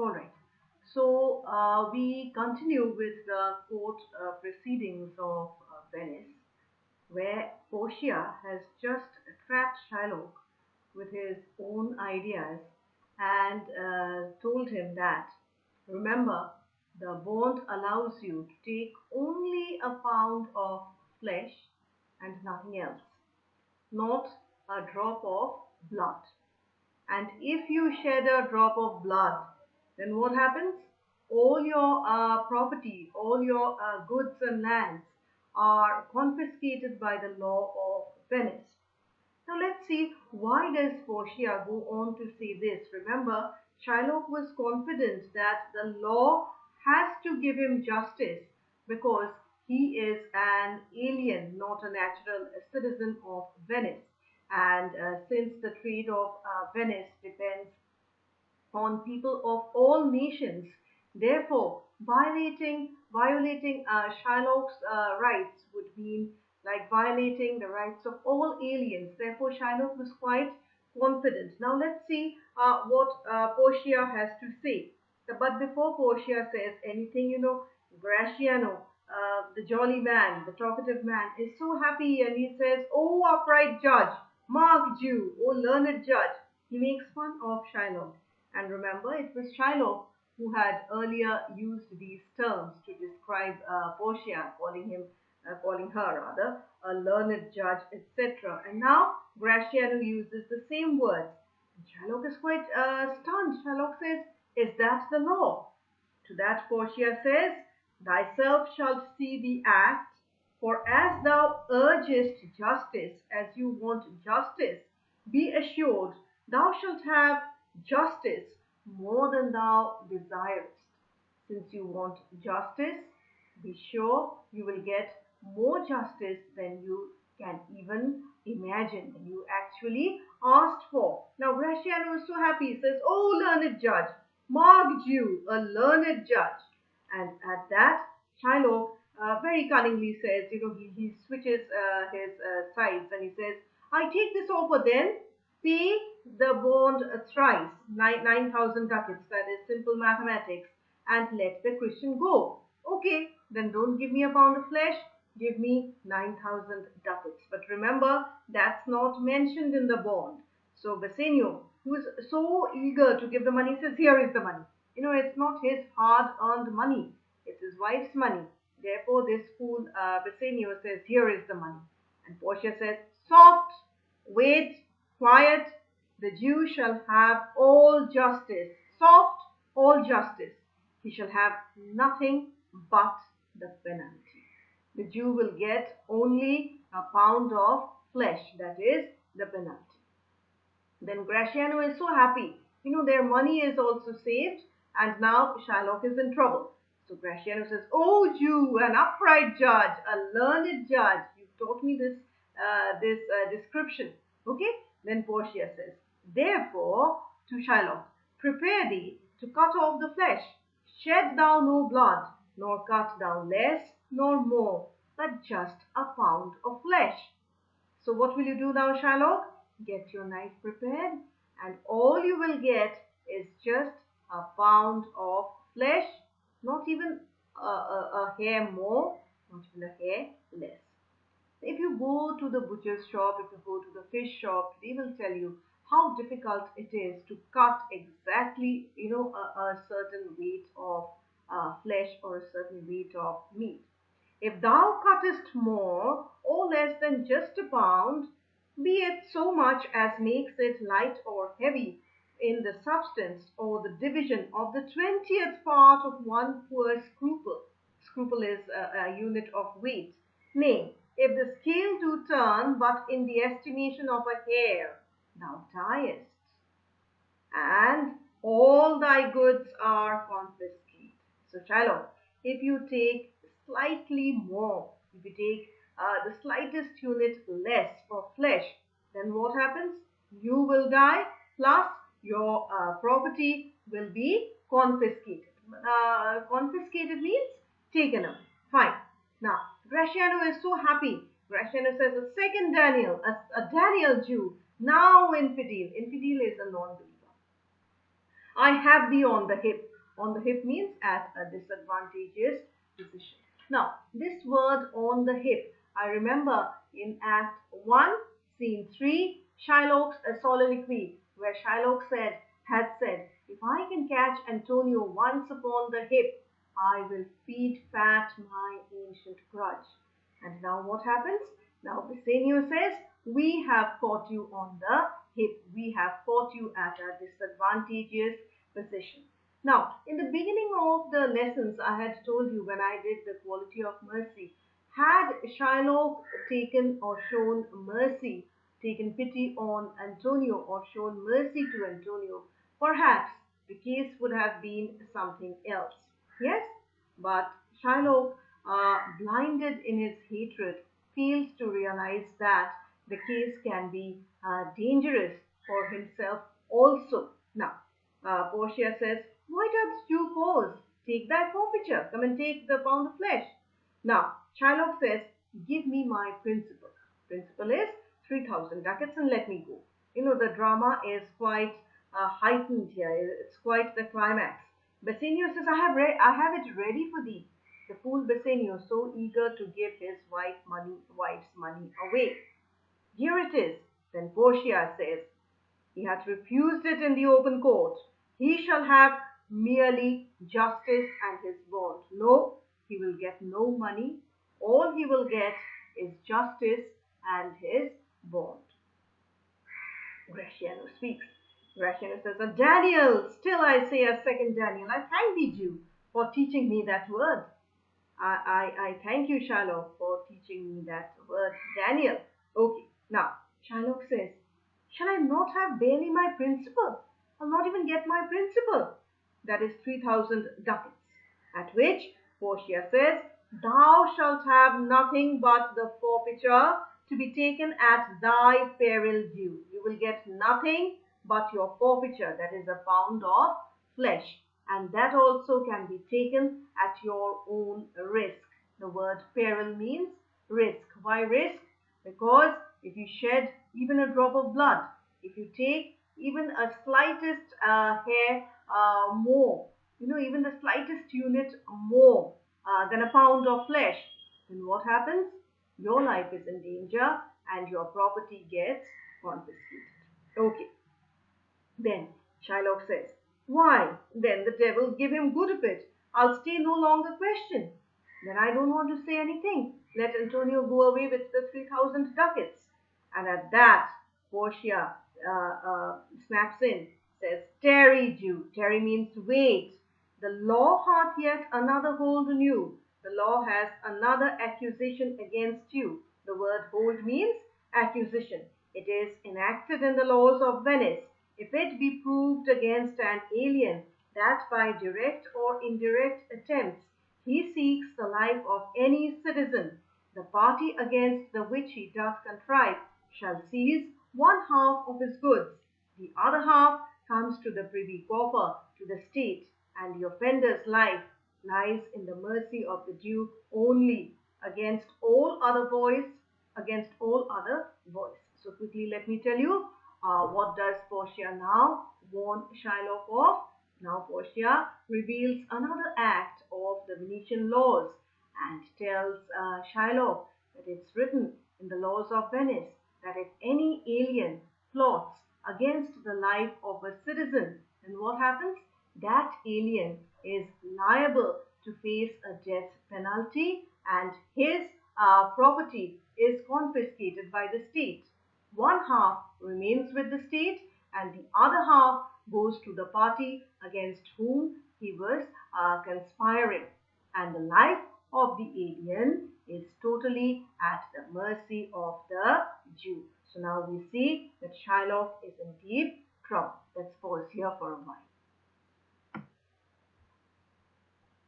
All right. So we continue with the court proceedings of Venice, where Portia has just trapped Shylock with his own ideas and told him that, remember, the bond allows you to take only a pound of flesh and nothing else, not a drop of blood. And if you shed a drop of blood, then what happens? All your property, all your goods and lands are confiscated by the law of Venice. Now let's see, why does Portia go on to say this? Remember, Shylock was confident that the law has to give him justice because he is an alien, not a natural citizen of Venice. And since the trade of Venice depends on people of all nations. Therefore, violating Shylock's rights would mean like violating the rights of all aliens. Therefore, Shylock was quite confident. Now, let's see what Portia has to say. But before Portia says anything, Graciano, the jolly man, the talkative man, is so happy and he says, "Oh, upright judge, mark Jew, oh, learned judge." He makes fun of Shylock. And remember, it was Shylock who had earlier used these terms to describe Portia, calling her rather, a learned judge, etc. And now Graciano uses the same words. And Shylock is quite stunned. Shylock says, "Is that the law?" To that Portia says, "Thyself shalt see the act, for as thou urgest justice, as you want justice, be assured thou shalt have justice more than thou desirest. Since you want justice, be sure you will get more justice than you can even imagine, than you actually asked for." Now, Graciano is so happy. He says, "Oh, learned judge, marked you, a learned judge." And at that, Shylock very cunningly says, he switches his sides and he says, "I take this offer then, pay the bond thrice, 9,000 ducats, that is simple mathematics, and let the Christian go." "Okay, then don't give me a pound of flesh, give me 9,000 ducats. But remember, that's not mentioned in the bond. So Bassanio, who is so eager to give the money, says, "Here is the money." It's not his hard-earned money. It's his wife's money. Therefore, this fool Bassanio says, "Here is the money." And Portia says, "Soft, wait, quiet. The Jew shall have all justice." Soft, all justice. He shall have nothing but the penalty. The Jew will get only a pound of flesh, that is the penalty. Then Graciano is so happy. Their money is also saved, and now Shylock is in trouble. So Graciano says, "Oh, Jew, an upright judge, a learned judge, you taught me this description." Okay? Then Portia says, "Therefore, to Shylock, prepare thee to cut off the flesh. Shed thou no blood, nor cut thou less nor more, but just a pound of flesh." So what will you do now, Shylock? Get your knife prepared, and all you will get is just a pound of flesh, not even a hair more, not even a hair less. If you go to the butcher's shop, if you go to the fish shop, they will tell you how difficult it is to cut exactly, a certain weight of flesh or a certain weight of meat. If thou cuttest more or less than just a pound, be it so much as makes it light or heavy in the substance, or the division of the 20th part of one poor scruple. Scruple is a unit of weight. Nay, if the scale do turn but in the estimation of a hair, thou diest, and all thy goods are confiscated. So, Shylock, if you take slightly more, if you take the slightest unit less of flesh, then what happens? You will die, plus your property will be confiscated. Confiscated means taken away. Fine. Now, Graciano is so happy. Graciano says, "A second Daniel, a Daniel Jew, now infidel." Infidel is a non-believer. I have thee on the hip. On the hip means at a disadvantageous position. Now, this word on the hip, I remember in Act 1, Scene 3, Shylock's soliloquy, where Shylock had said, if I can catch Antonio once upon the hip, I will feed fat my ancient grudge. And now what happens? Now Bassanio says, we have caught you on the hip. We have caught you at a disadvantageous position. Now, in the beginning of the lessons, I had told you when I did the quality of mercy, had Shylock taken or shown mercy, taken pity on Antonio or shown mercy to Antonio, perhaps the case would have been something else. Yes, but Shylock, blinded in his hatred, fails to realize that the case can be dangerous for himself also. Now, Portia says, why dost you pause? Take thy forfeiture. Come and take the pound of flesh. Now, Shylock says, give me my principal. Principal is 3,000 ducats and let me go. You know, the drama is quite heightened here. It's quite the climax. Bassanio says, I have it ready for thee. The fool Bassanio, so eager to give his wife's money away. Here it is. Then Portia says, he hath refused it in the open court. He shall have merely justice and his bond. No, he will get no money. All he will get is justice and his bond. Gratiano speaks. Gratiano says, Daniel, still I say a second Daniel, I thank thee, Jew, for teaching me that word. I thank you, Shylock, for teaching me that word, Daniel. Okay, now, Shylock says, shall I not have barely my principal? I'll not even get my principal. That is 3,000 ducats. At which Portia says, thou shalt have nothing but the forfeiture to be taken at thy peril due. You will get nothing but your forfeiture, that is a pound of flesh. And that also can be taken at your own risk. The word peril means risk. Why risk? Because if you shed even a drop of blood, if you take even a slightest hair more, even the slightest unit more than a pound of flesh, then what happens? Your life is in danger and your property gets confiscated. Okay. Then Shylock says, why, then the devil give him good of it. I'll stay no longer question. Then I don't want to say anything. Let Antonio go away with the 3,000 ducats. And at that, Portia snaps in, says, tarry, Jew. Tarry means wait. The law hath yet another hold on you. The law has another accusation against you. The word hold means accusation. It is enacted in the laws of Venice. If it be proved against an alien that by direct or indirect attempts he seeks the life of any citizen, the party against the which he doth contrive shall seize one half of his goods. The other half comes to the privy coffer, to the state, and the offender's life lies in the mercy of the Duke only against all other voice. So quickly let me tell you, what does Portia now warn Shylock of? Now Portia reveals another act of the Venetian laws and tells Shylock that it's written in the laws of Venice that if any alien plots against the life of a citizen, then what happens? That alien is liable to face a death penalty and his property is confiscated by the state. One half remains with the state and the other half goes to the party against whom he was conspiring. And the life of the alien is totally at the mercy of the Jew. So now we see that Shylock is indeed trouble. Let's pause here for a while.